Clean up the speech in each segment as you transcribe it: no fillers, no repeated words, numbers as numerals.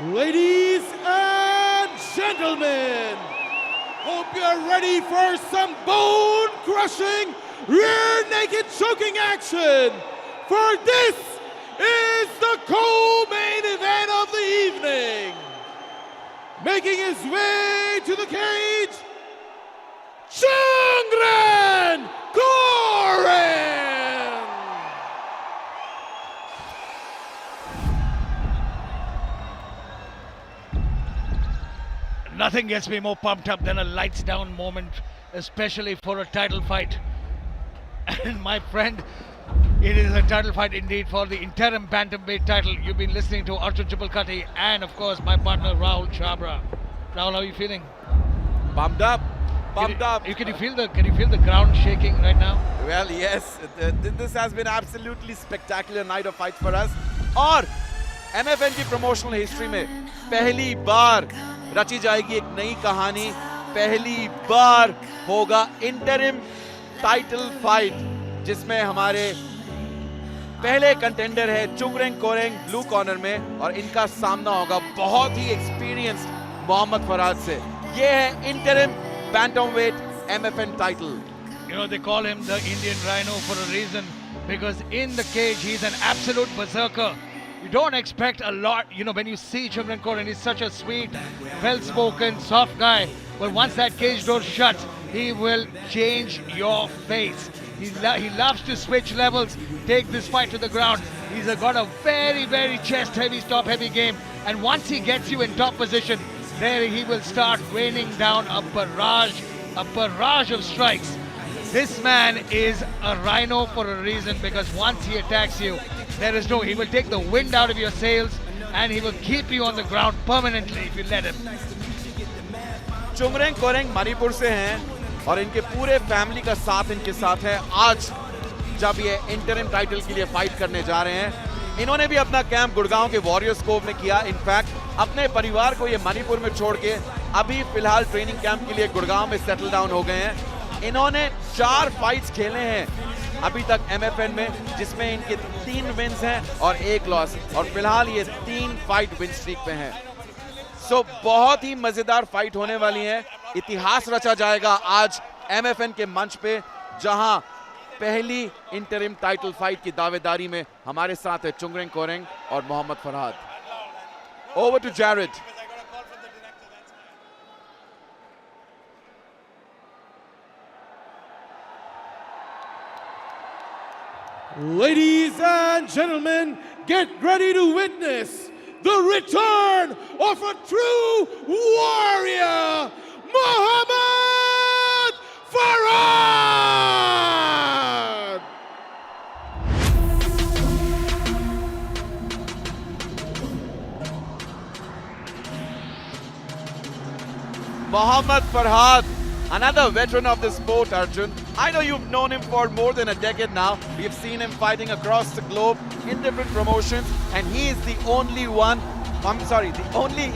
Ladies and gentlemen, hope you're ready for some bone-crushing, rear-naked choking action. For this is the co-main event of the evening. Making his way to the cage, Chungren Koren! Nothing gets me more pumped up than a lights down moment, especially for a title fight. And my friend, it is a title fight indeed for the interim bantamweight title. You've been listening to Arjun Chipalkatti and of course my partner Rahul Chabra. Rahul, how are you feeling? Pumped up. Can you feel the ground shaking right now? Well, yes, this has been absolutely spectacular night of fight for us. और MFN की promotional history में पहली बार रची जाएगी एक नई कहानी. पहली बार होगा interim title fight जिसमें हमारे पहले कंटेंडर है चुंगरेंग कोरेंग ब्लू कॉर्नर में और इनका सामना होगा बहुत ही एक्सपीरियंस्ड मोहम्मद फरहाद से. ये है interim bantamweight MFN title. You know, they call him the Indian Rhino for a reason because in the cage he's an absolute berserker. You don't expect a lot, you know, when you see Chungren Koren, he's such a sweet, well-spoken, soft guy. But once that cage door shuts, he will change your face. He loves to switch levels, take this fight to the ground. He's got a very, very chest-heavy, top-heavy game. And once he gets you in top position, there he will start raining down a barrage of strikes. This man is a rhino for a reason because once he attacks you, he will take the wind out of your sails and he will keep you on the ground permanently if you let him. चुंगरेंग कोरेंग Manipur से हैं और इनके पूरे family का साथ इनके साथ है आज जब ये इंटरिम टाइटल के लिए फाइट करने जा रहे हैं. इन्होंने भी अपना कैंप गुड़गांव के वॉरियर्स कोव में किया. इनफैक्ट अपने परिवार को ये मणिपुर में छोड़ के अभी फिलहाल ट्रेनिंग कैंप के लिए गुड़गांव में सेटल डाउन हो गए हैं. इन्होंने 4 फाइट्स खेले हैं अभी तक MFN में जिसमें इनके 3 विन्स हैं और 1 लॉस और फिलहाल ये 3 फाइट विन स्ट्रीक पे हैं. सो बहुत ही मजेदार फाइट होने वाली है. इतिहास रचा जाएगा आज MFN के मंच पे जहां पहली इंटरिम टाइटल फाइट की दावेदारी में हमारे साथ है चुंगरेंग कोरेंग और Mohammad Farhad. Over to Jared. Ladies and gentlemen, get ready to witness the return of a true warrior, Mohammad Farhad! Mohammad Farhad, another veteran of the sport, Arjun. I know you've known him for more than a decade now. We've seen him fighting across the globe in different promotions, and he is the only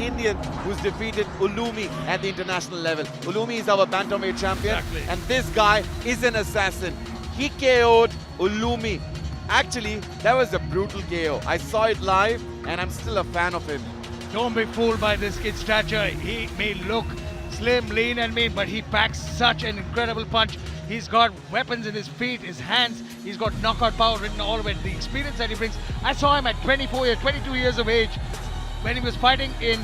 Indian who's defeated Ulumi at the international level. Ulumi is our bantamweight champion, Exactly. and this guy is an assassin. He KO'd Ulumi. Actually, that was a brutal KO. I saw it live, and I'm still a fan of him. Don't be fooled by this kid's stature. He may look slim, lean and mean, but he packs such an incredible punch. He's got weapons in his feet, his hands. He's got knockout power written all over it. The experience that he brings. I saw him at 22 years of age when he was fighting in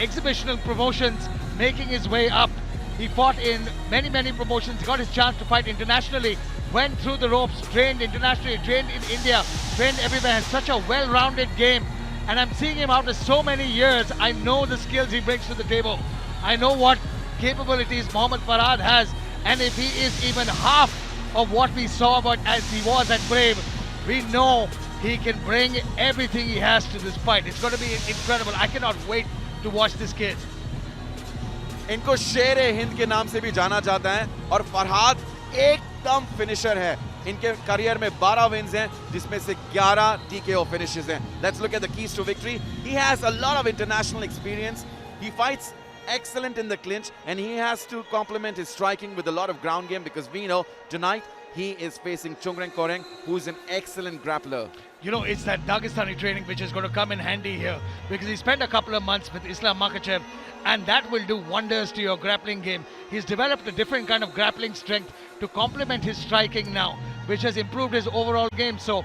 exhibitional promotions, making his way up. He fought in many promotions. He got his chance to fight internationally. Went through the ropes, trained internationally, trained in India, trained everywhere. Has such a well-rounded game. And I'm seeing him after so many years. I know the skills he brings to the table. I know what capabilities Mohammad Farhad has. And if he is even half of what we saw as he was at Brave, we know he can bring everything he has to this fight. It's going to be incredible. I cannot wait to watch this kid. इनको शेर-ए-हिंद के नाम से भी जाना जाता है और फरहाद एकदम फिनिशर है. इनके करियर में 12 विन्स हैं जिसमें से 11 TKO finishes हैं. Let's look at the keys to victory. He has a lot of international experience. He fights excellent in the clinch and he has to complement his striking with a lot of ground game because we know tonight he is facing Chungren Koren, who's an excellent grappler. you know, it's that Dagestani training which is going to come in handy here, because he spent a couple of months with Islam Makhachev, and that will do wonders to your grappling game. He's developed a different kind of grappling strength to complement his striking now, which has improved his overall game. So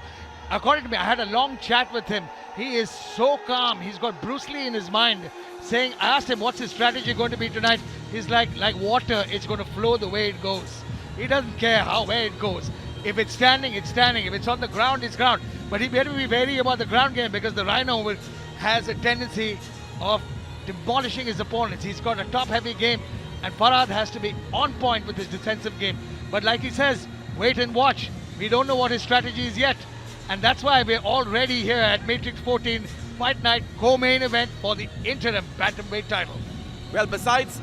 according to me, I had a long chat with him. He is so calm. He's got Bruce Lee in his mind, saying, I asked him what's his strategy going to be tonight. He's like water, it's going to flow the way it goes. He doesn't care where it goes. If it's standing, it's standing. If it's on the ground, it's ground. But he better be wary about the ground game, because the Rhino has a tendency of demolishing his opponents. He's got a top-heavy game, and Farhad has to be on point with his defensive game. But like he says, wait and watch. We don't know what his strategy is yet. And that's why we're already here at Matrix 14 Fight Night co-main event for the interim bantamweight title. Well, besides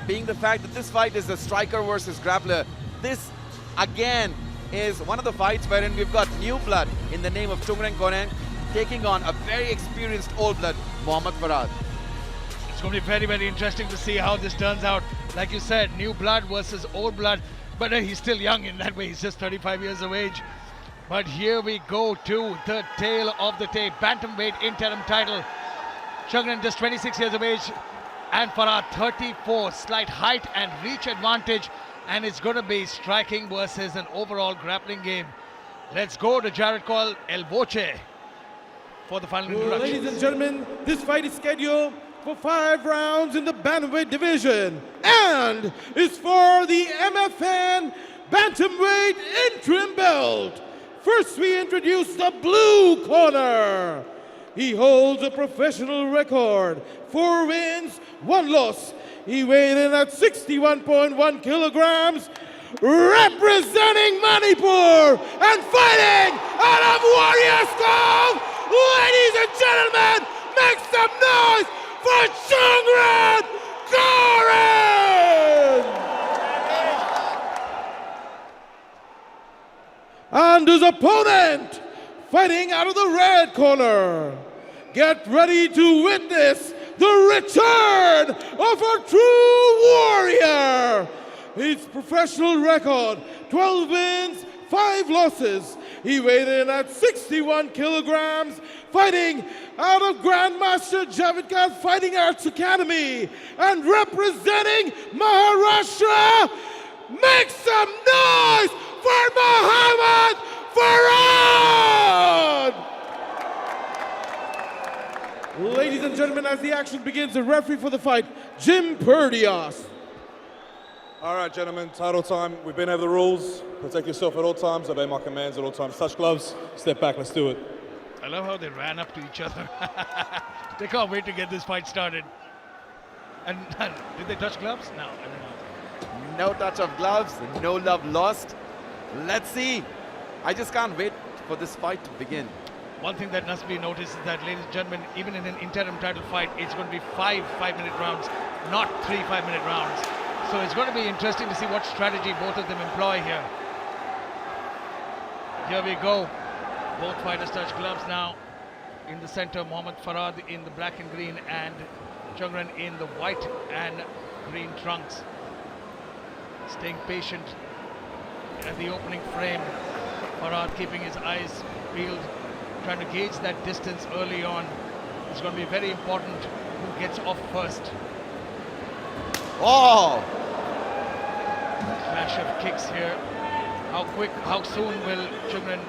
being the fact that this fight is a striker versus grappler, this again is one of the fights wherein we've got new blood in the name of Chungren Koreng taking on a very experienced old blood, Mohammad Farhad. It's going to be very, very interesting to see how this turns out. Like you said, new blood versus old blood, but he's still young in that way. He's just 35 years of age. But here we go to the tail of the tape. Bantamweight interim title. Chungren just 26 years of age, and Farhad 34. Slight height and reach advantage, and it's going to be striking versus an overall grappling game. Let's go to Jared Coyle, El Boche, for the final introduction. Ladies and gentlemen, this fight is scheduled for 5 rounds in the bantamweight division and is for the MFN bantamweight interim belt. First, we introduce the blue corner. He holds a professional record, 4 wins, 1 loss. He weighed in at 61.1 kilograms, representing Manipur and fighting out of Warriors Cove. Ladies and gentlemen, make some noise for Chungren Koreng! And his opponent, fighting out of the red corner. Get ready to witness the return of a true warrior. His professional record, 12 wins, 5 losses. He weighed in at 61 kilograms, fighting out of Grandmaster Javed Khan Fighting Arts Academy and representing Maharashtra. Make some noise for Mohammad Farhad! Ladies and gentlemen, as the action begins, the referee for the fight, Jim Perdios. All right, gentlemen, title time. We've been over the rules. Protect yourself at all times. Obey my commands at all times. Touch gloves. Step back. Let's do it. I love how they ran up to each other. They can't wait to get this fight started. And did they touch gloves? No, I don't know. No touch of gloves, no love lost. Let's see. I just can't wait for this fight to begin. One thing that must be noticed is that, ladies and gentlemen, even in an interim title fight, it's going to be 5 5-minute rounds, not 3 5-minute rounds. So it's going to be interesting to see what strategy both of them employ here. Here we go. Both fighters touch gloves now. In the center, Mohammad Farhad in the black and green, and Chungren in the white and green trunks. Staying patient at the opening frame. Farhad keeping his eyes peeled, trying to gauge that distance early on. It's going to be very important who gets off first. Oh! Clash of kicks here. How soon will Chungren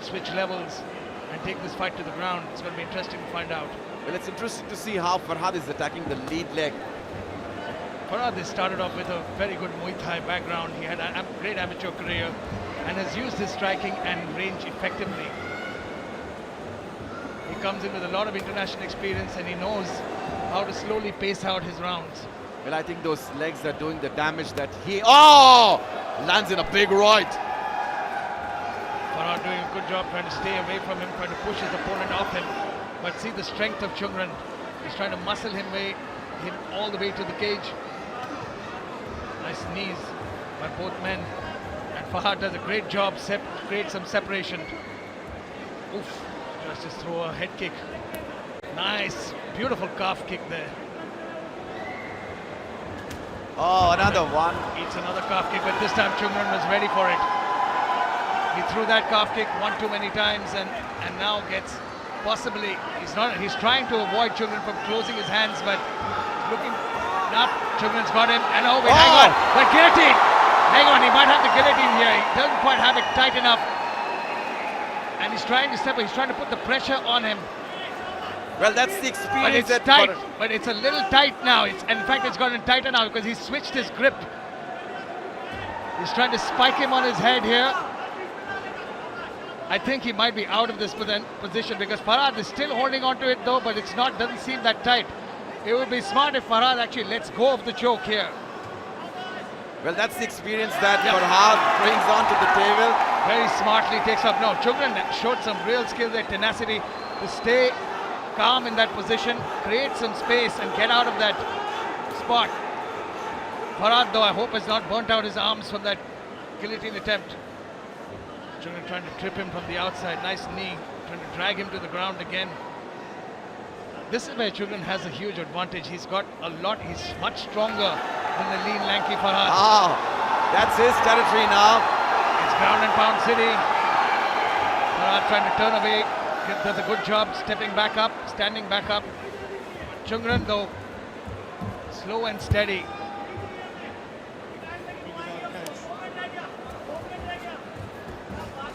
switch levels and take this fight to the ground? It's going to be interesting to find out. Well, it's interesting to see how Farhad is attacking the lead leg. Farhad started off with a very good Muay Thai background. He had a great amateur career and has used his striking and range effectively. He comes in with a lot of international experience, and he knows how to slowly pace out his rounds. Well, I think those legs are doing the damage that he... Oh! Lands in a big right. Farhad doing a good job trying to stay away from him, trying to push his opponent off him. But see the strength of Chungren. He's trying to muscle him all the way to the cage. Nice knees by both men. And Farhad does a great job, create some separation. Oof, just throw a head kick. Nice, beautiful calf kick there. Oh, another one. It's another calf kick, but this time Chungren was ready for it. He threw that calf kick one too many times and now gets possibly, he's trying to avoid Chungran from closing his hands, but looking up, Chungran's got him, and oh wait, hang on, but guillotine! Hang on, he might have the guillotine here, he doesn't quite have it tight enough. And he's trying to step, he's trying to put the pressure on him. Well, that's the experience. But it's that tight, but it's a little tight now. In fact, it's gotten tighter now because he's switched his grip. He's trying to spike him on his head here. I think he might be out of this position because Farhad is still holding on to it though, but it's not, doesn't seem that tight. It would be smart if Farhad actually lets go of the choke here. Well, that's the experience that Farhad brings onto the table. Very smartly takes up. No, Chungran showed some real skill there, tenacity to stay calm in that position, create some space and get out of that spot. Farhad though, I hope has not burnt out his arms from that guillotine attempt. Chungran trying to trip him from the outside, nice knee, trying to drag him to the ground again. This is where Chungran has a huge advantage. He's got a lot, he's much stronger than the lean, lanky Farhad. That's his territory now. It's ground and pound city. Farhad trying to turn away, does a good job stepping back up, standing back up. Chungran though, slow and steady.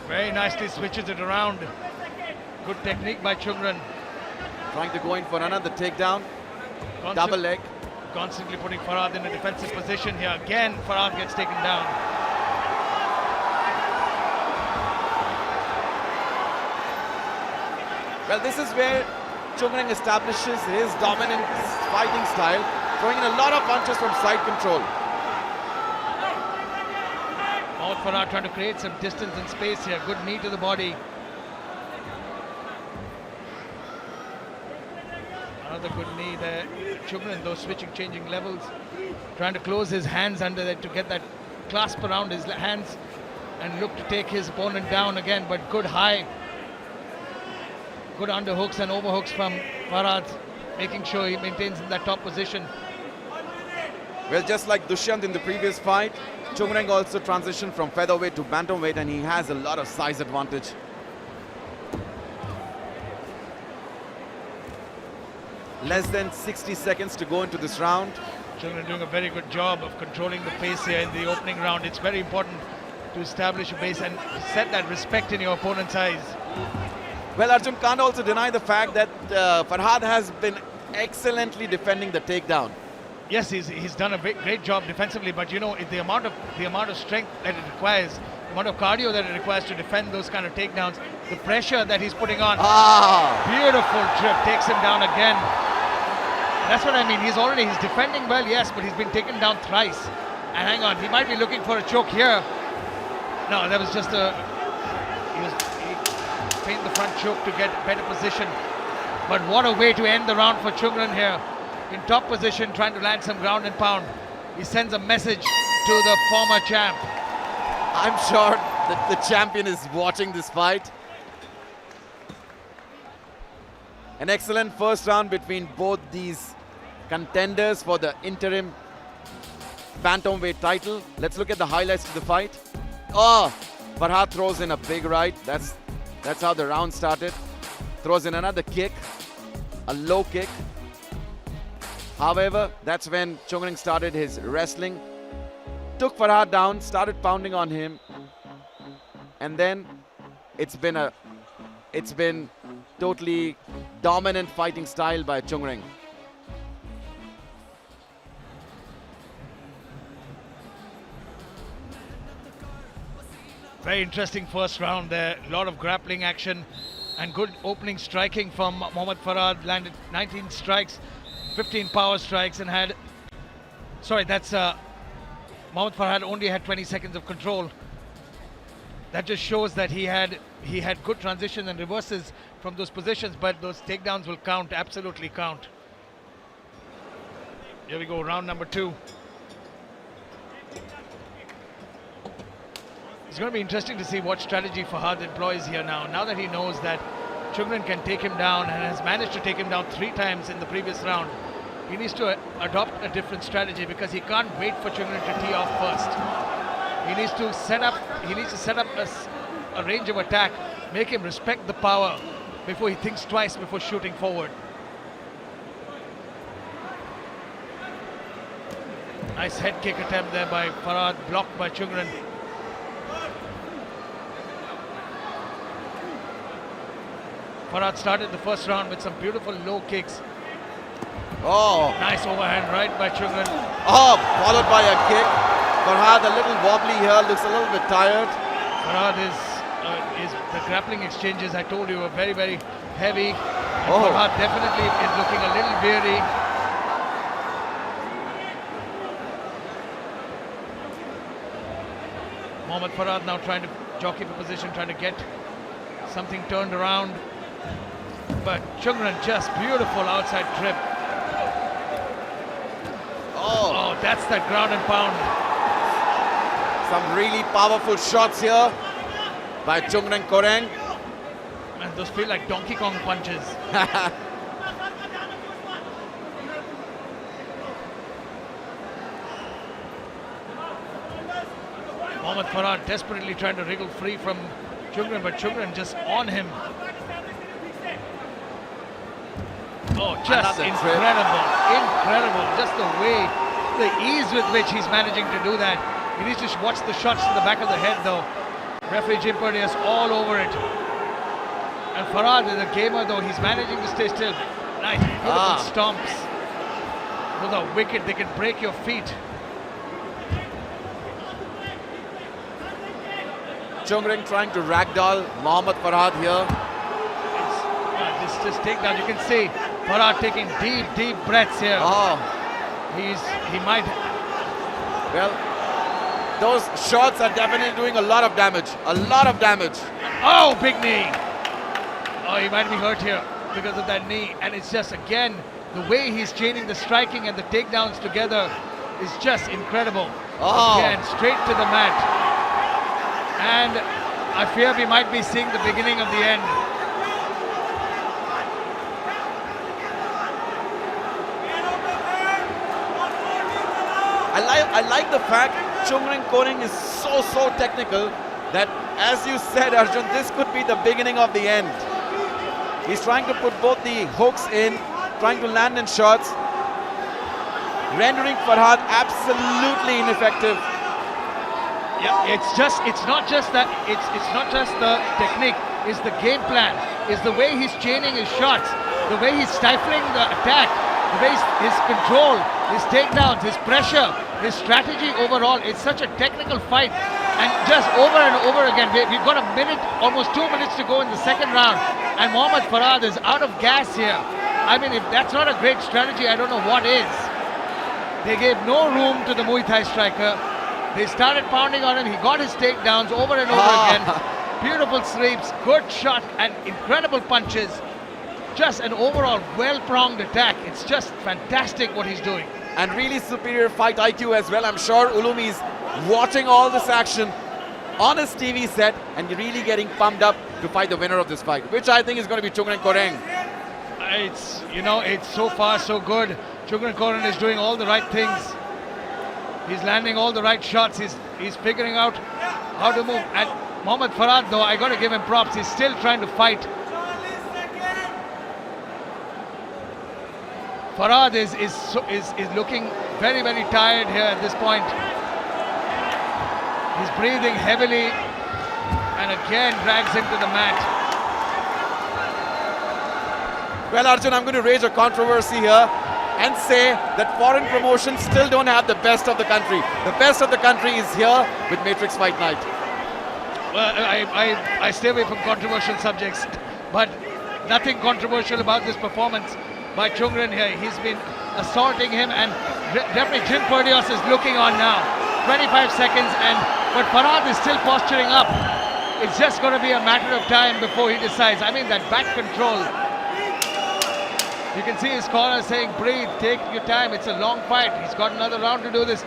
Very nicely switches it around. Good technique by Chungran. Trying to go in for another takedown. Double leg. Constantly putting Farhad in a defensive position here. Again, Farhad gets taken down. Well, this is where Chungran establishes his dominant fighting style, throwing in a lot of punches from side control. Farhad trying to create some distance and space here. Good knee to the body. Another good knee there. Chungran though switching, changing levels. Trying to close his hands under there to get that clasp around his hands and look to take his opponent down again. But good high. Good underhooks and overhooks from Farhad, making sure he maintains in that top position. Well, just like Dushyant in the previous fight, Chungran also transitioned from featherweight to bantamweight and he has a lot of size advantage. Less than 60 seconds to go into this round. Chungran doing a very good job of controlling the pace here in the opening round. It's very important to establish a base and set that respect in your opponent's eyes. Well, Arjun can't also deny the fact that Farhad has been excellently defending the takedown. Yes, he's done a great job defensively, but you know, the amount of strength that it requires, the amount of cardio that it requires to defend those kind of takedowns, the pressure that he's putting on. Beautiful trip, takes him down again. That's what I mean. He's defending well, yes, but he's been taken down thrice. And hang on, he might be looking for a choke here. No, that was just he feigned the front choke to get better position. But what a way to end the round for Chungran here. In top position, trying to land some ground and pound. He sends a message to the former champ. I'm sure that the champion is watching this fight. An excellent first round between both these contenders for the interim bantamweight title. Let's look at the highlights of the fight. Farhad throws in a big right. That's how the round started. Throws in another kick, a low kick. However, that's when Chungran started his wrestling. Took Farhad down, started pounding on him. And then it's been totally dominant fighting style by Chungran. Very interesting first round there. A lot of grappling action and good opening striking from Mohammad Farhad. Landed 19 strikes, 15 power strikes and had... Sorry, that's... Mohammad Farhad only had 20 seconds of control. That just shows that he had good transitions and reverses from those positions, but those takedowns will count, absolutely count. Here we go, round number 2. It's going to be interesting to see what strategy Farhad employs here now. Now that he knows that Chungran can take him down and has managed to take him down 3 times in the previous round, he needs to adopt a different strategy because he can't wait for Chungran to tee off first. He needs to set up a range of attack. Make him respect the power before he thinks twice before shooting forward. Nice head kick attempt there by Farhad, blocked by Chungran. Farhad started the first round with some beautiful low kicks. Oh, Nice overhand right by Chungran. oh, followed by a kick. Farhad a little wobbly here, looks a little bit tired. Farhad is the grappling exchanges I told you were very, very heavy. And Oh. Farhad definitely is looking a little weary. Mohammad Farhad now trying to jockey for position, trying to get something turned around. But Chungran just beautiful outside trip. Oh, Oh, that's that ground and pound. some really powerful shots here by Chungran Koreng. And those feel like Donkey Kong punches. Mohammad Farhad desperately trying to wriggle free from Chungran, but Chungran just on him. Oh, just Another trip. incredible, incredible. Just the way, the ease with which he's managing to do that. He needs to watch the shots to the back of the head though. Referee Jim Perdius all over it. And Farhad is a gamer though, he's managing to stay still. Nice, beautiful stomps. Those are wicked, they can break your feet. Chungran trying to ragdoll Mohammad Farhad here. This just takedown, you can see Farhad taking deep, deep breaths here. Oh, He might, well, those shots are definitely doing a lot of damage. A lot of damage. oh, big knee. Oh, he might be hurt here because of that knee. And it's just, again, the way he's chaining the striking and the takedowns together is just incredible. Oh. Again, straight to the mat. And I fear we might be seeing the beginning of the end. I like the fact Chungran Koreng is so technical that, as you said, Arjun, this could be the beginning of the end. He's trying to put both the hooks in, trying to land in shots, rendering Farhad absolutely ineffective. Yeah, it's not just that, it's not just the technique, it's the game plan, it's the way he's chaining his shots, the way he's stifling the attack, the way his control, his takedowns, his pressure, his strategy overall. It's such a technical fight, and just over and over again. We've got a minute, almost 2 minutes to go in the second round, and Mohammad Farhad is out of gas here. I mean, if that's not a great strategy, I don't know what is. They gave no room to the Muay Thai striker. They started pounding on him. He got his takedowns over and over again. Beautiful sweeps, good shot, and incredible punches. Just an overall well-pronged attack. It's just fantastic what he's doing. And really superior fight IQ as well. I'm sure Ulumi is watching all this action on his TV set and really getting pumped up to fight the winner of this fight, which I think is going to be Chungran Koreng. It's so far so good. Chungran Koreng is doing all the right things. He's landing all the right shots. He's figuring out how to move. And Mohammad Farhad, though, I got to give him props. He's still trying to fight. Farhad is looking very, very tired here at this point. He's breathing heavily and again drags him to the mat. Well, Arjun, I'm going to raise a controversy here and say that foreign promotions still don't have the best of the country. The best of the country is here with Matrix Fight Night. Well, I stay away from controversial subjects, but nothing controversial about this performance by Chungran here. He's been assaulting him, and referee Jim Perdios is looking on now. 25 seconds, but Farhad is still posturing up. It's just going to be a matter of time before he decides. I mean, that back control. You can see his corner saying, breathe, take your time. It's a long fight. He's got another round to do this.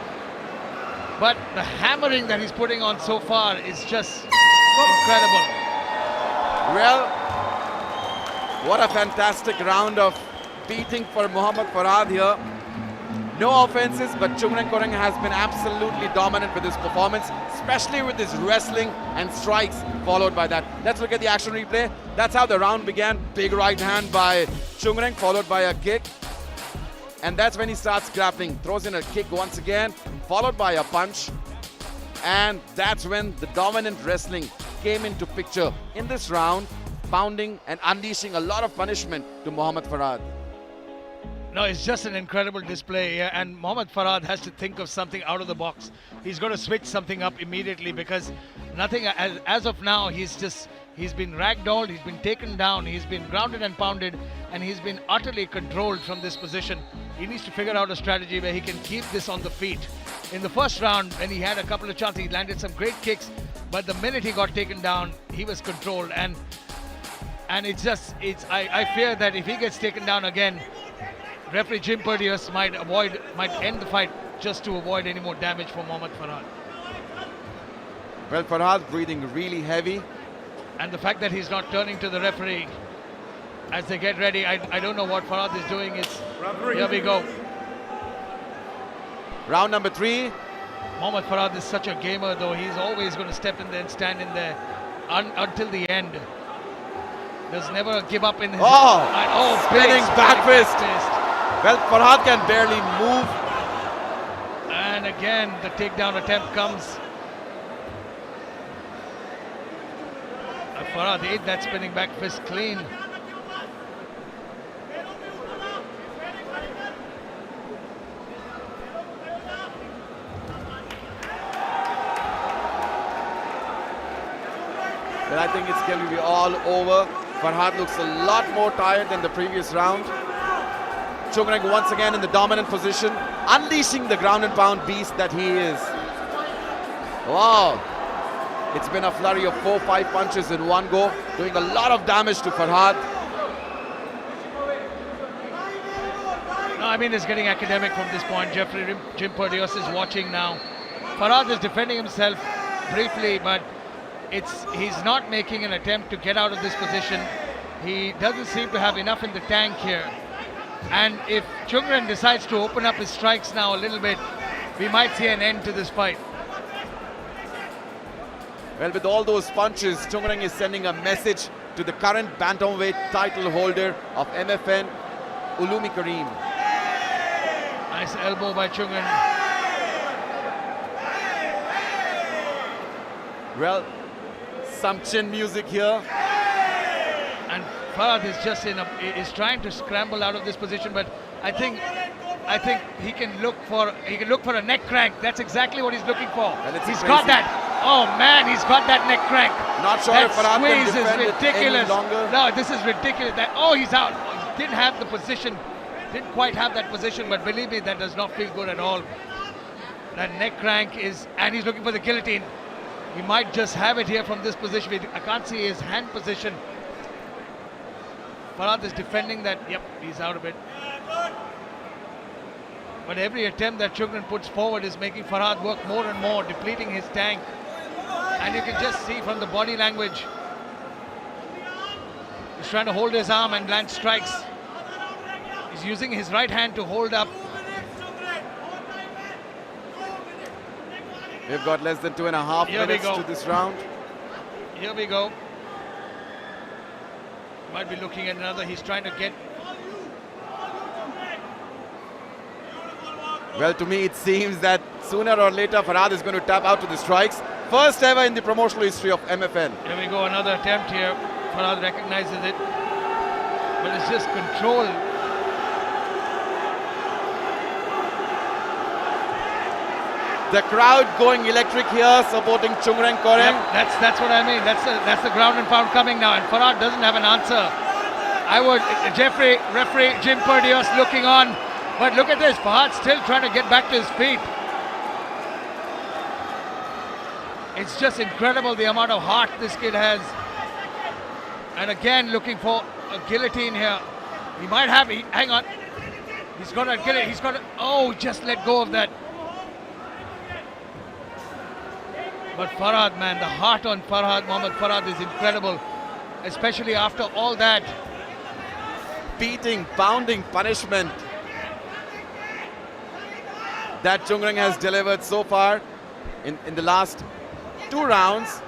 But the hammering that he's putting on so far is just incredible. Well, what a fantastic round of beating for Mohammad Farhad here. No offenses, but Chungren Koreng has been absolutely dominant with his performance, especially with his wrestling and strikes followed by that. Let's look at the action replay. That's how the round began. Big right hand by Chungren followed by a kick. And that's when he starts grappling. Throws in a kick once again, followed by a punch. And that's when the dominant wrestling came into picture in this round, pounding and unleashing a lot of punishment to Mohammad Farhad. No, it's just an incredible display here, and Mohammad Farhad has to think of something out of the box. He's got to switch something up immediately because nothing, as of now, he's been ragdolled, he's been taken down, he's been grounded and pounded, and he's been utterly controlled from this position. He needs to figure out a strategy where he can keep this on the feet. In the first round, when he had a couple of chances, he landed some great kicks, but the minute he got taken down, he was controlled, and I fear that if he gets taken down again, referee Jim Perdius might end the fight just to avoid any more damage for Mohammad Farhad. Well, Farhad breathing really heavy. And the fact that he's not turning to the referee as they get ready, I don't know what Farhad is doing. Here we go. Round number 3. Mohammad Farhad is such a gamer though. He's always going to step in there and stand in there until the end. Does never give up in his... Spinning back fist. Well, Farhad can barely move. And again, the takedown attempt comes. Farhad ate that spinning back fist clean. But I think it's going to be all over. Farhad looks a lot more tired than the previous round. Chungren once again in the dominant position, unleashing the ground and pound beast that he is. Wow. It's been a flurry of 4-5 punches in one go, doing a lot of damage to Farhad. No, I mean, it's getting academic from this point. Jim Perdius is watching now. Farhad is defending himself briefly, but he's not making an attempt to get out of this position. He doesn't seem to have enough in the tank here. And if Chungren decides to open up his strikes now a little bit, we might see an end to this fight. Well, with all those punches, Chungren is sending a message to the current bantamweight title holder of MFN, Ulumi Karim. Nice elbow by Chungren. Well, some chin music here. And Farhad is just is trying to scramble out of this position, but I think he can look for a neck crank. That's exactly what he's looking for. He's got that. Oh man, he's got that neck crank. Not sure that if Farhad can squeeze defend is it ridiculous. any longer. No, this is ridiculous. He's out. He didn't have the position. Didn't quite have that position, but believe me, that does not feel good at all. That neck crank and he's looking for the guillotine. He might just have it here from this position. I can't see his hand position. Farhad is defending that. Yep, he's out of it. But every attempt that Chungren puts forward is making Farhad work more and more, depleting his tank. And you can just see from the body language, he's trying to hold his arm and land strikes. He's using his right hand to hold up. We've got less than 2.5 minutes to this round. Here we go. Might be looking at another. He's trying to get... Well, to me, it seems that sooner or later, Farhad is going to tap out to the strikes. First ever in the promotional history of MFN. Here we go, another attempt here. Farhad recognizes it. But it's just control. The crowd going electric here, supporting Chungren Koreng. Yep, that's what I mean. That's the ground and pound coming now, and Farhad doesn't have an answer. Referee Jim Perdius looking on, but look at this. Farhad still trying to get back to his feet. It's just incredible the amount of heart this kid has. And again, looking for a guillotine here. He might have it. Hang on. He's got a guillotine. He's got a... Oh, just let go of that. But Farhad, man, the heart on Farhad, Mohammad Farhad is incredible. Especially after all that. Beating, pounding, punishment. that Chung-Ring has delivered so far in the last 2 rounds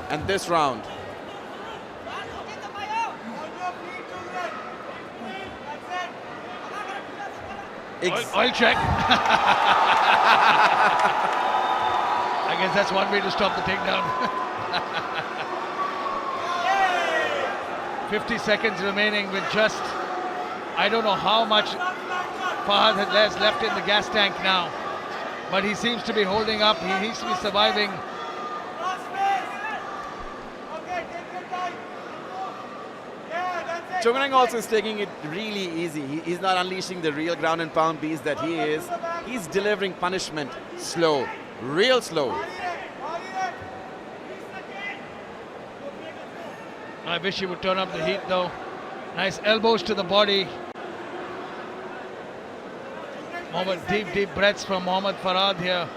and this round. Oil check. I guess that's one way to stop the takedown. 50 seconds remaining with just, I don't know how much Fahad has left in the gas tank now. But he seems to be holding up. He needs to be surviving. Chung-Ring also is taking it really easy. He's not unleashing the real ground and pound beast that he is. He's delivering punishment slow, real slow. I wish he would turn up the heat though. Nice elbows to the body. Deep breaths from Mohammad Farhad here.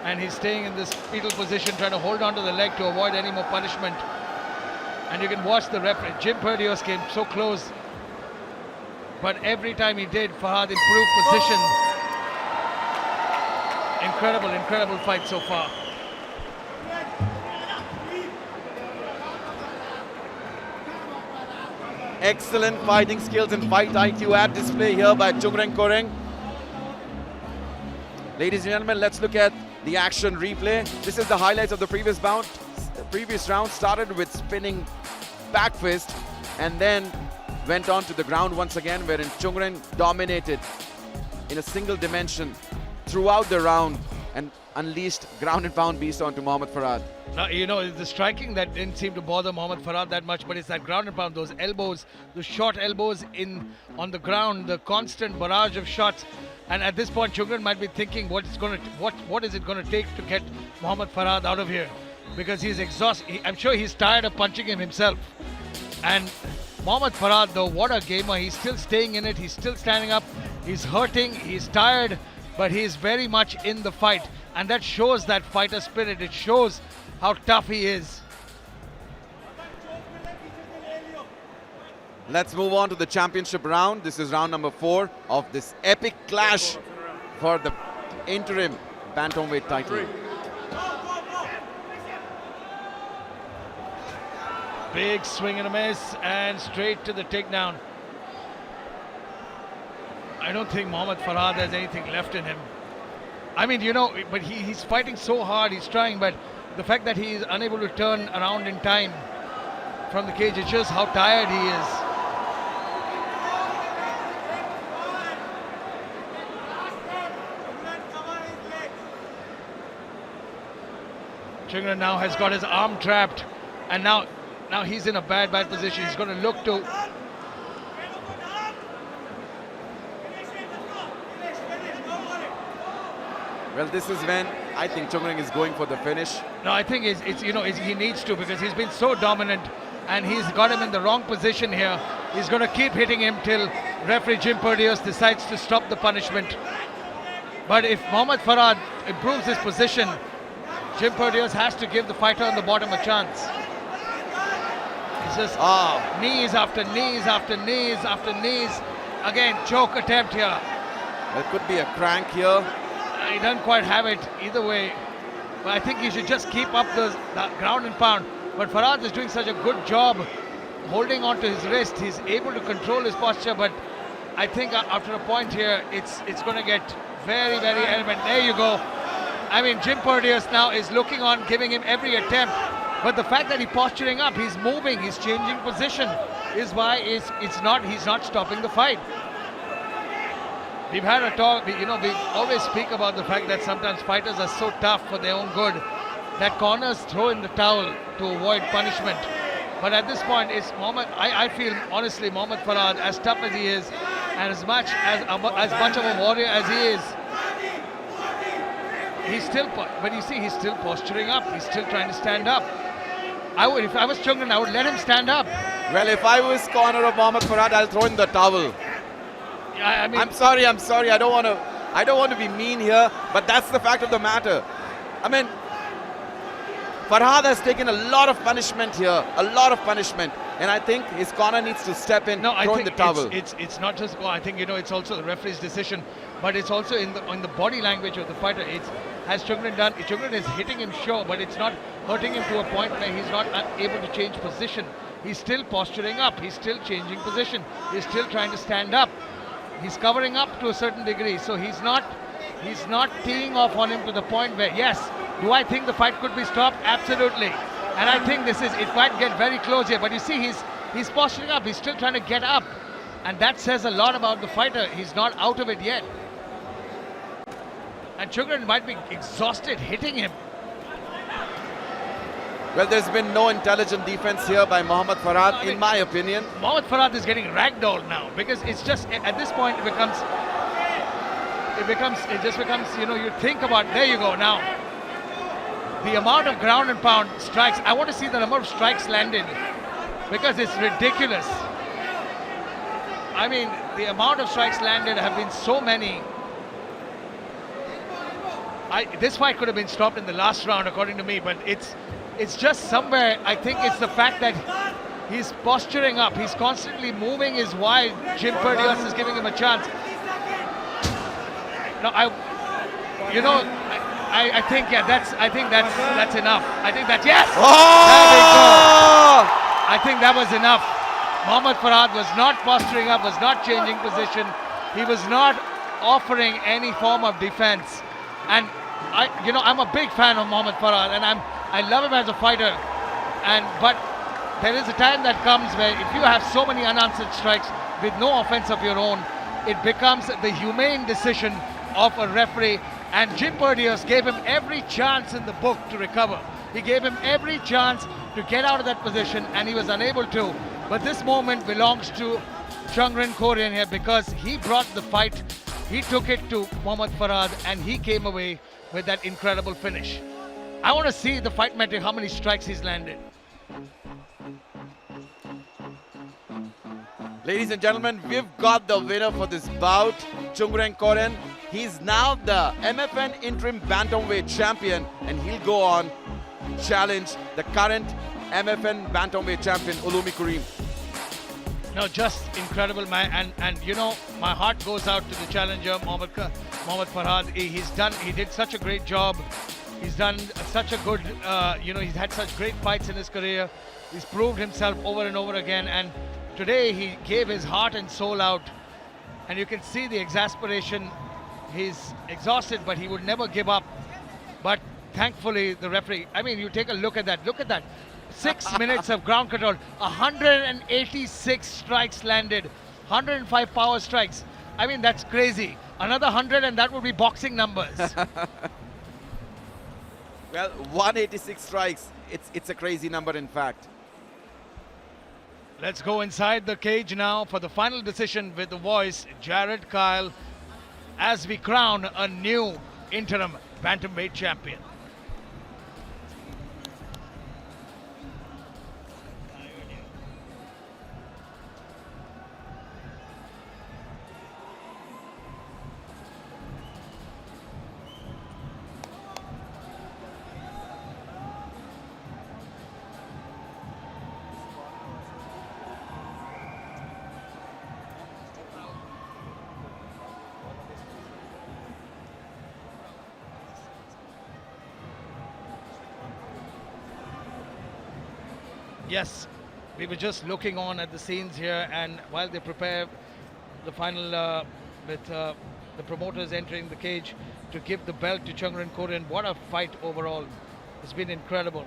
And he's staying in this fetal position, trying to hold on to the leg to avoid any more punishment. And you can watch the referee. Jim Perdios came so close. But every time he did, Farhad improved position. Incredible fight so far. Excellent fighting skills and fight IQ at display here by Chung-Ring Koreng. Ladies and gentlemen, let's look at the action replay. This is the highlights of the previous round. The previous round started with spinning back fist and then went on to the ground once again, wherein Chung-Ring dominated in a single dimension throughout the round and unleashed ground and pound beast onto Mohammad Farhad. Now, you know, the striking that didn't seem to bother Mohammad Farhad that much, but it's that ground and pound, those elbows, the short elbows on the ground, the constant barrage of shots. And at this point, Chung-Ring might be thinking, what is it going to take to get Mohammad Farhad out of here? Because he's exhausted. I'm sure he's tired of punching him himself. And Mohammad Farhad, though, what a gamer. He's still staying in it. He's still standing up. He's hurting. He's tired. But he's very much in the fight. And that shows that fighter spirit. It shows how tough he is. Let's move on to the championship round. This is round number 4 of this epic clash for the interim bantamweight title. Big swing and a miss, and straight to the takedown. I don't think Mohammad Farhad has anything left in him. I mean, you know, but he's fighting so hard, he's trying, but the fact that he is unable to turn around in time from the cage, it shows how tired he is. Chung-Ring now has got his arm trapped, and now he's in a bad position. He's going to look to... Well, this is when I think Chung-Ring is going for the finish. No, I think he needs to, because he's been so dominant and he's got him in the wrong position here. He's going to keep hitting him till referee Jim Perdios decides to stop the punishment. But if Mohammad Farhad improves his position, Jim Perdios has to give the fighter on the bottom a chance. It's just knees after knees after knees after knees. Again, choke attempt here. There could be a crank here. He doesn't quite have it either way. But I think he should just keep up the ground and pound. But Farhad is doing such a good job holding on to his wrist. He's able to control his posture, but I think after a point here, it's going to get very, very element. There you go. I mean, Jim Perdios now is looking on, giving him every attempt. But the fact that he's posturing up, he's moving, he's changing position, is why he's not stopping the fight. We've had a talk, we always speak about the fact that sometimes fighters are so tough for their own good that corners throw in the towel to avoid punishment. But at this point, it's I feel honestly, Mohammad Farhad, as tough as he is, and as much of a warrior as he is, he's still posturing up. He's still trying to stand up. If I was Chung-Ring, I would let him stand up. Well, if I was corner of Mohammad Farhad, I'll throw in the towel. I mean, I'm sorry. I don't want to be mean here, but that's the fact of the matter. I mean, Farhad has taken a lot of punishment here, a lot of punishment. And I think his corner needs to step in, No, I throw in think the towel. it's not just. I think it's also the referee's decision, but it's also in the body language of the fighter. It's has Chungren done? Chungren is hitting him, sure, but it's not hurting him to a point where he's not able to change position. He's still posturing up. He's still changing position. He's still trying to stand up. He's covering up to a certain degree, so he's not teeing off on him to the point where, yes, do I think the fight could be stopped? Absolutely. And I think it might get very close here, but you see he's posturing up, he's still trying to get up. And that says a lot about the fighter. He's not out of it yet. And Chungren might be exhausted hitting him. Well, there's been no intelligent defense here by Mohammad Farhad, in my opinion. Mohammad Farhad is getting ragdolled now because it's just, at this point, it just becomes, you think about, there you go now. The amount of ground and pound strikes, I want to see the number of strikes landed because it's ridiculous. I mean, the amount of strikes landed have been so many. This fight could have been stopped in the last round, according to me, but it's just somewhere, I think it's the fact that he's posturing up. He's constantly moving his wide. Jim Perdios is giving him a chance. No, I think that's enough. I think that's, yes! There we go. I think that was enough. Mohammad Farhad was not posturing up, was not changing position. He was not offering any form of defense. And I'm a big fan of Mohammad Farhad, and I love him as a fighter. But there is a time that comes where if you have so many unanswered strikes with no offense of your own, it becomes the humane decision of a referee. And Jim Perdios gave him every chance in the book to recover. He gave him every chance to get out of that position, and he was unable to. But this moment belongs to Chungren Korean here because he brought the fight. He took it to Mohammad Farhad, and he came away with that incredible finish. I want to see the fight metric, how many strikes he's landed. Ladies and gentlemen, we've got the winner for this bout, Chungren Korean. He's now the MFN interim bantamweight champion, and he'll go on challenge the current MFN bantamweight champion, Ulumi Karim. No, just incredible, man. And my heart goes out to the challenger, Mohammad Farhad. He did such a great job. He's done such a good, he's had such great fights in his career. He's proved himself over and over again. And today he gave his heart and soul out. And you can see the exasperation. He's exhausted, but he would never give up. But thankfully, the referee, you take a look at that. Look at that. 6 minutes of ground control, 186 strikes landed, 105 power strikes. That's crazy. Another 100 and that would be boxing numbers. Well, 186 strikes, it's a crazy number in fact. Let's go inside the cage now for the final decision with the voice, Jared Kyle, as we crown a new interim bantamweight champion. Yes, we were just looking on at the scenes here, and while they prepare the final with the promoters entering the cage to give the belt to Chungren Korean, what a fight overall. It's been incredible.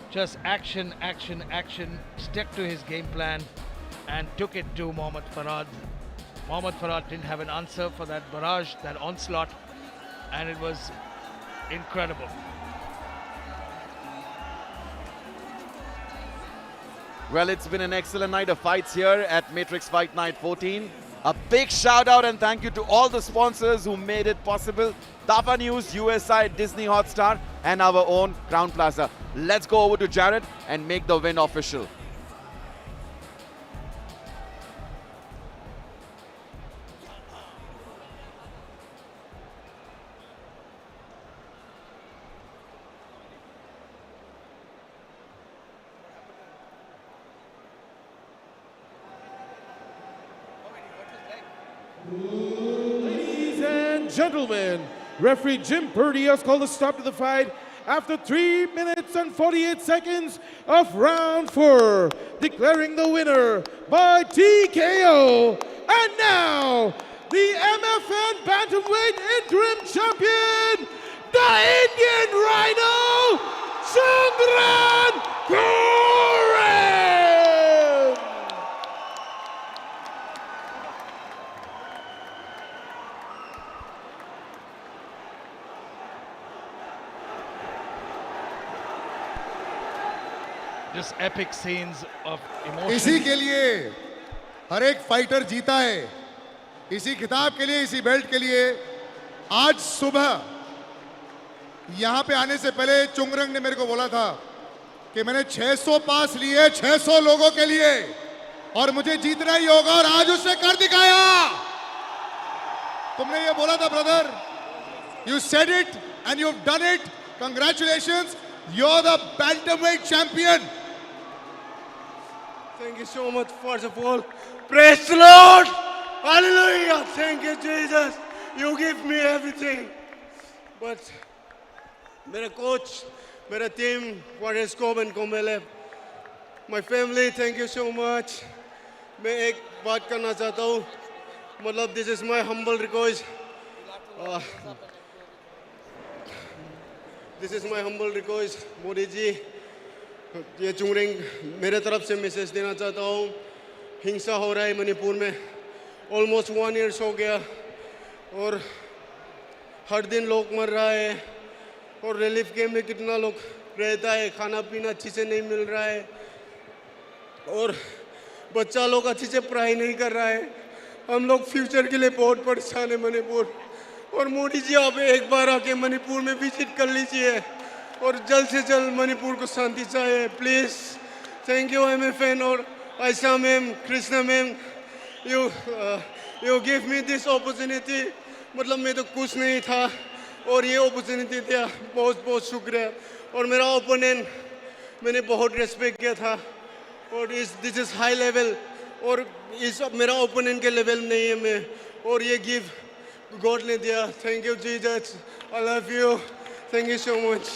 Just action, action, action, stuck to his game plan and took it to Mohammad Farhad. Mohammad Farhad didn't have an answer for that barrage, that onslaught, and it was incredible. Well, it's been an excellent night of fights here at Matrix Fight Night 14. A big shout out and thank you to all the sponsors who made it possible. Tafa News, USI, Disney Hotstar, and our own Crown Plaza. Let's go over to Jared and make the win official. Ladies and gentlemen, referee Jim Purdy has called a stop to the fight after 3 minutes and 48 seconds of round 4, declaring the winner by TKO. And now, the MFN Bantamweight Interim Champion, the Indian Rhino, Sungran Gorin! Just epic scenes of emotion. इसी के लिए हर एक fighter जीता है, इसी खिताब के लिए, इसी बेल्ट के लिए। आज सुबह यहां पे आने से पहले चुंगरंग ने मेरे को बोला था कि मैंने 600 पास लिए 600 लोगों के लिए और मुझे जीतना ही होगा, और आज उसने कर दिखाया। तुमने ये बोला था brother, you said it and you have done it. Congratulations, you are the bantamweight champion. Thank you so much. First of all, praise the Lord. Hallelujah. Thank you, Jesus. You give me everything. But मेरा coach, मेरा team, Warriors Scope and Comele, my family, thank you so much. मैं एक बात करना चाहता हूँ, मतलब this is my humble request. This is my humble request, Modi ji. ये चुंगरिंग मेरे तरफ से मैसेज देना चाहता हूँ। हिंसा हो रहा है मणिपुर में, ऑलमोस्ट 1 ईयर हो गया, और हर दिन लोग मर रहा है, और रिलीफ कैम्प में कितना लोग रहता है, खाना पीना अच्छी से नहीं मिल रहा है, और बच्चा लोग अच्छी से पढ़ाई नहीं कर रहा है। हम लोग फ्यूचर के लिए बहुत परेशान है मणिपुर। और मोदी जी आप एक बार आके मणिपुर में विजिट कर लीजिए, और जल्द से जल्द मणिपुर को शांति चाहिए, प्लीज़। थैंक यू MFN और Ayesha ma'am, Krishna ma'am, you give me this opportunity. मतलब मैं तो कुछ नहीं था और ये अपॉर्चुनिटी दिया, बहुत बहुत शुक्रिया। और मेरा ओपोनेंट मैंने बहुत रेस्पेक्ट किया था, और दिस इज़ हाई लेवल, और इस मेरा ओपोनेंट के लेवल नहीं है मैं, और ये गिव गॉड ने दिया। Thank you Jesus, I love you, thank you so much.